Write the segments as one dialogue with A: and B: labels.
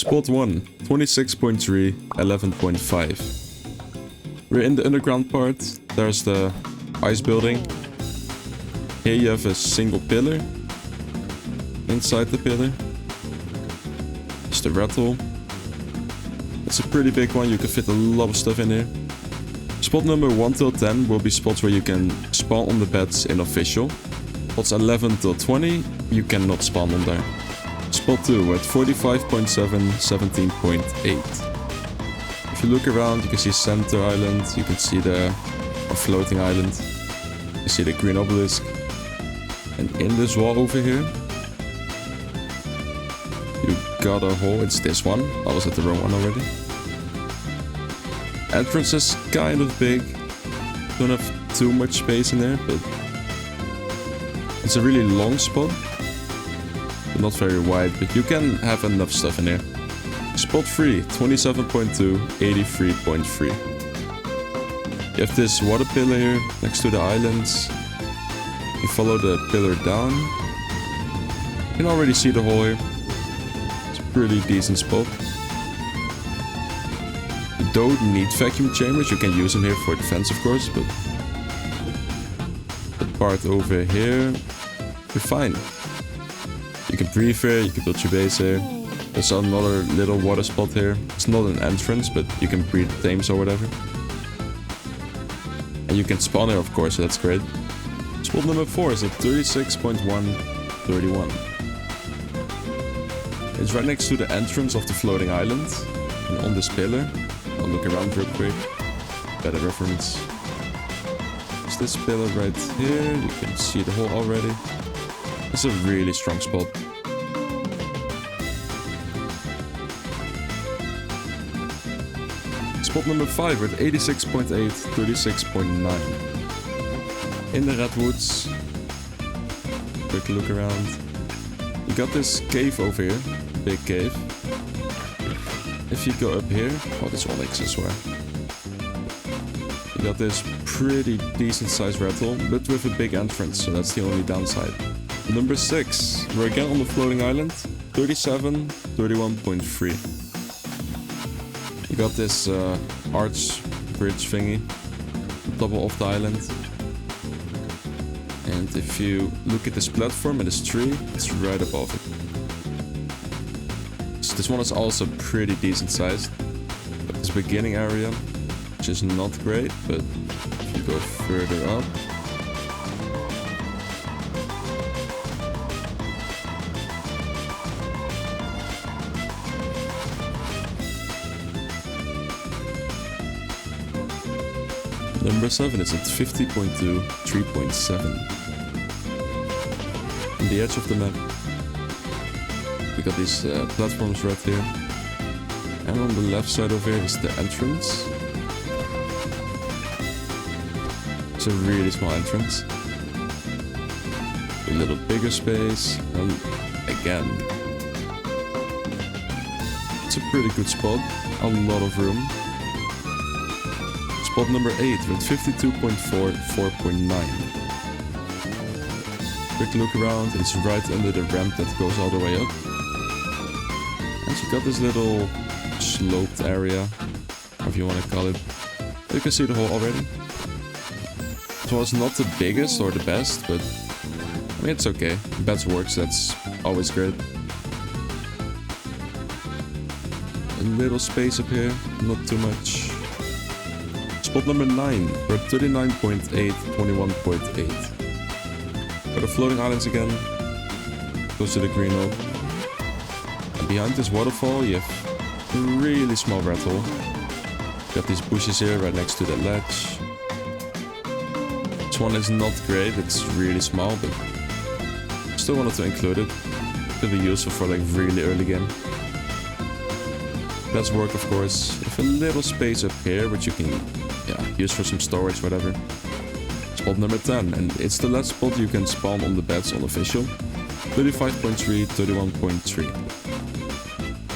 A: Spot 1, 26.3, 11.5. We're in the underground part. There's the ice building. Here you have a single pillar. Inside the pillar, it's the rattle. It's a pretty big one, you can fit a lot of stuff in here. Spot number 1 till 10 will be spots where you can spawn on the beds in official. Spots 11 till 20, you cannot spawn on there. Spot 2 at 45.7, 17.8. If you look around, you can see Center Island, you can see the floating island. You see the green obelisk. And in this wall over here, you got a hole. It's this one. I was at the wrong one already. Entrance is kind of big. Don't have too much space in there, but it's a really long spot. Not very wide, but you can have enough stuff in here. Spot 3, 27.2, 83.3. You have this water pillar here next to the islands. You follow the pillar down. You can already see the hole here. It's a pretty decent spot. You don't need vacuum chambers. You can use them here for defense, of course, but the part over here, you're fine. You can breathe here, you can build your base here. There's another little water spot here. It's not an entrance, but you can breed tames or whatever. And you can spawn here, of course, so that's great. Spot number 4 is at 36.1, 31. It's right next to the entrance of the floating island. And on this pillar, I'll look around real quick. Better reference. There's this pillar right here. You can see the hole already. It's a really strong spot. Spot number 5 with 86.8, 36.9. In the Redwoods. Quick look around. You got this cave over here. Big cave. If you go up here... Oh, this one exists, I swear. You got this pretty decent sized rattle, but with a big entrance, so that's the only downside. Number 6. We're again on the floating island. 37, 31.3. You got this arch bridge thingy. Double off the island. And if you look at this platform and this tree, it's right above it. So this one is also pretty decent sized. But this beginning area, which is not great, but if you go further up, Number 7 is at 50.2, 3.7. On the edge of the map, we got these platforms right here. And on the left side over here is the entrance. It's a really small entrance. A little bigger space, and again, it's a pretty good spot. A lot of room. Spot number 8 with 52.4, 4.9. Quick look around, it's right under the ramp that goes all the way up. And you got this little sloped area, however you want to call it. You can see the hole already. It was not the biggest or the best, but I mean it's okay. Beds works, that's always great. A little space up here, not too much. Spot number 9, we're at 39.8, 21.8. Got the floating islands again. Goes to the green oak. And behind this waterfall you have a really small rattle. Got these bushes here right next to the ledge. This one is not great, it's really small, but still wanted to include it. Could be useful for like really early game. Let's work, of course. With a little space up here, which you can use for some storage, whatever. Spot number 10, and it's the last spot you can spawn on the beds on official. 35.3, 31.3.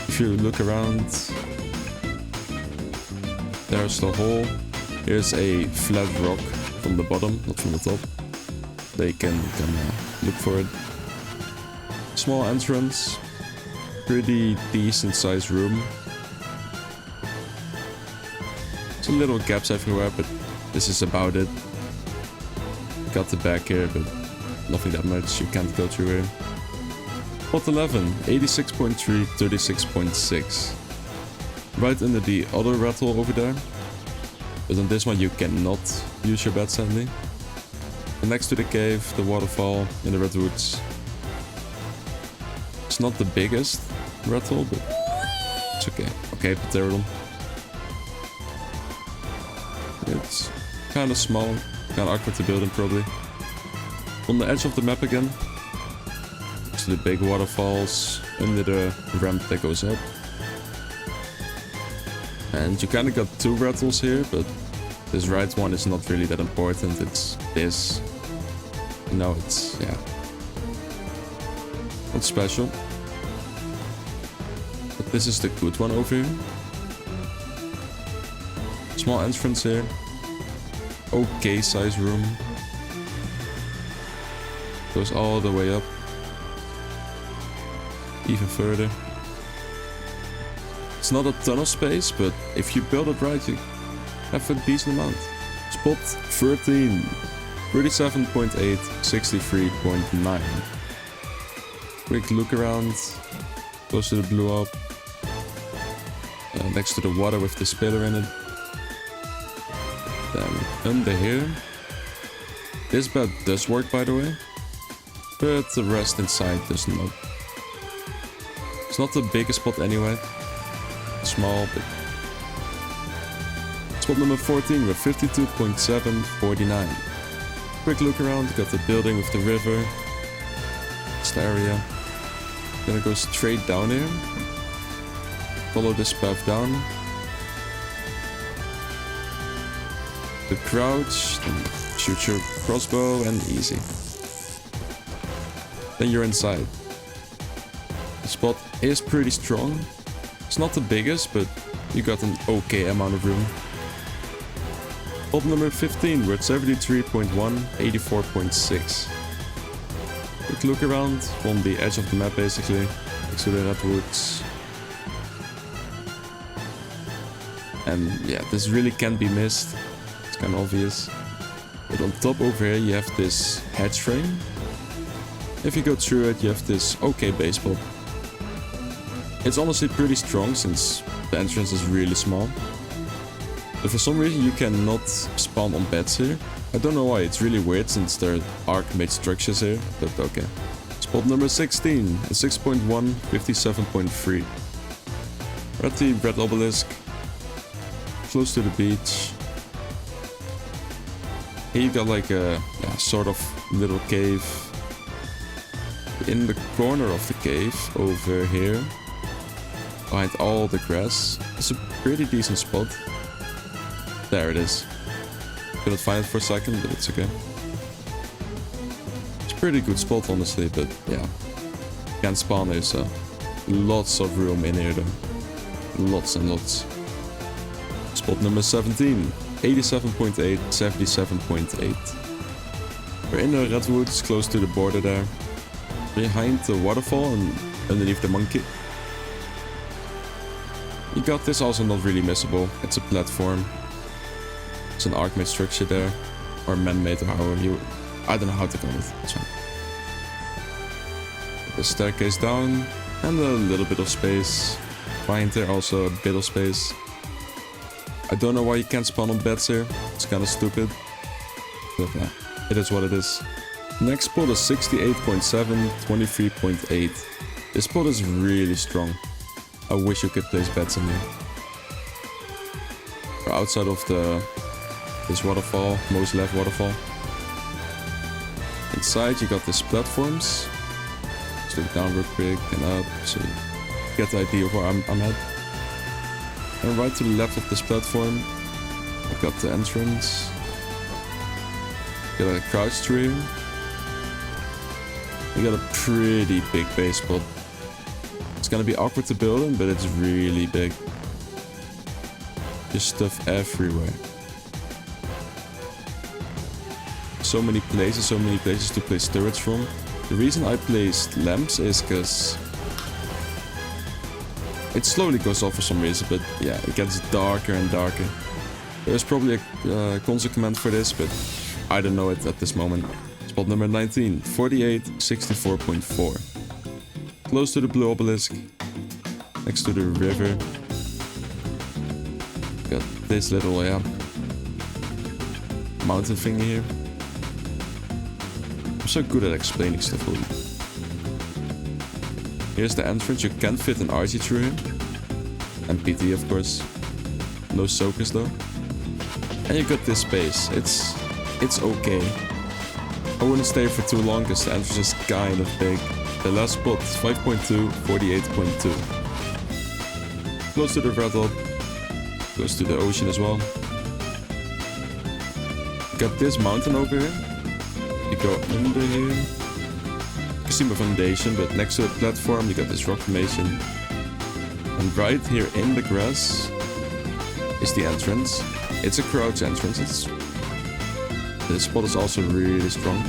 A: If you look around, there's the hole. Here's a flat rock from the bottom, not from the top. They can look for it. Small entrance. Pretty decent sized room. Some little gaps everywhere, but this is about it. Got the back here, but nothing that much. You can't go through here. Spot 11, 86.3, 36.6. Right under the other rat hole over there. But on this one you cannot use your bed sadly. And next to the cave, the waterfall in the redwoods. It's not the biggest rat hole, but it's okay. Okay, pterodon. It's kind of small, kind of awkward to build in probably. On the edge of the map again. So the big waterfalls under the ramp that goes up. And you kind of got two rattles here, but this right one is not really that important. It's this. No, it's, yeah. Not special. But this is the good one over here. Small entrance here. Okay size room. Goes all the way up. Even further. It's not a ton of space, but if you build it right, you have a decent amount. Spot 13. 37.8, 63.9. Quick look around. Close to the blue up. Next to the water with the spiller in it. Then under here. This bed does work by the way. But the rest inside does not. It's not the biggest spot anyway. Small, but... Spot number 14 with 52.749. Quick look around, got the building with the river. It's the area. Gonna go straight down here. Follow this path down. The crouch, then shoot your crossbow and easy. Then you're inside. The spot is pretty strong. It's not the biggest, but you got an okay amount of room. Spot number 15, we're at 73.1, 84.6. Quick look around on the edge of the map basically, next to the redwoods. And yeah, this really can't be missed. It's kind of obvious. But on top over here you have this hatch frame. If you go through it, you have this okay base spot. It's honestly pretty strong since the entrance is really small. But for some reason you cannot spawn on beds here. I don't know why, it's really weird since there are arc-made structures here, but okay. Spot number 16, a 6.1, 57.3. We're at the red obelisk, close to the beach. Here you got like a sort of little cave. In the corner of the cave, over here, behind all the grass, it's a pretty decent spot. There it is. Couldn't find it for a second, but it's okay. It's a pretty good spot, honestly, but yeah. Can't spawn here, so lots of room in here, though. Lots and lots. Spot number 17, 87.8, 77.8. We're in the redwoods, close to the border there. Behind the waterfall and underneath the monkey. You got this also not really missable. It's a platform. It's an arc-made structure there. Or man-made or however you... I don't know how to call it. It's fine. The staircase down. And a little bit of space. Behind there also a bit of space. I don't know why you can't spawn on beds here. It's kind of stupid. But yeah, it is what it is. Next spot is 68.7, 23.8. This spot is really strong. I wish you could place beds in here. We're outside of this waterfall, most left waterfall. Inside you got these platforms. Just look down real quick and up so you get the idea of where I'm at. And right to the left of this platform, I got the entrance. Got a crouch tree. We got a pretty big base spot. It's gonna be awkward to build in, but it's really big. Just stuff everywhere. So many places to place turrets from. The reason I placed lamps is because It slowly goes off for some reason, but yeah, it gets darker and darker. There's probably a consequence for this, but I don't know it at this moment. Spot number 19, 4864.4. Close to the blue obelisk, next to the river. Got this little, mountain thingy here. I'm so good at explaining stuff for you. Here's the entrance. You can fit an RG through here. And PT, of course. No soakers though. And you got this space. It's okay. I wouldn't stay for too long because the entrance is kind of big. The last spot, 5.2, 48.2. Close to the rattle. Close to the ocean as well. Got this mountain over here. You go under here. You see my foundation, but next to the platform you got this rock formation. And right here in the grass is the entrance. It's a crouch entrance. This spot is also really strong.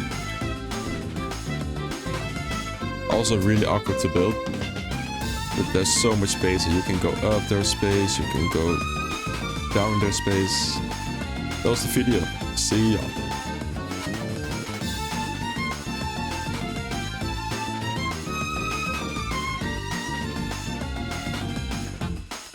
A: Also really awkward to build. But there's so much space. You can go up there's space, you can go down there's space. That was the video. See ya.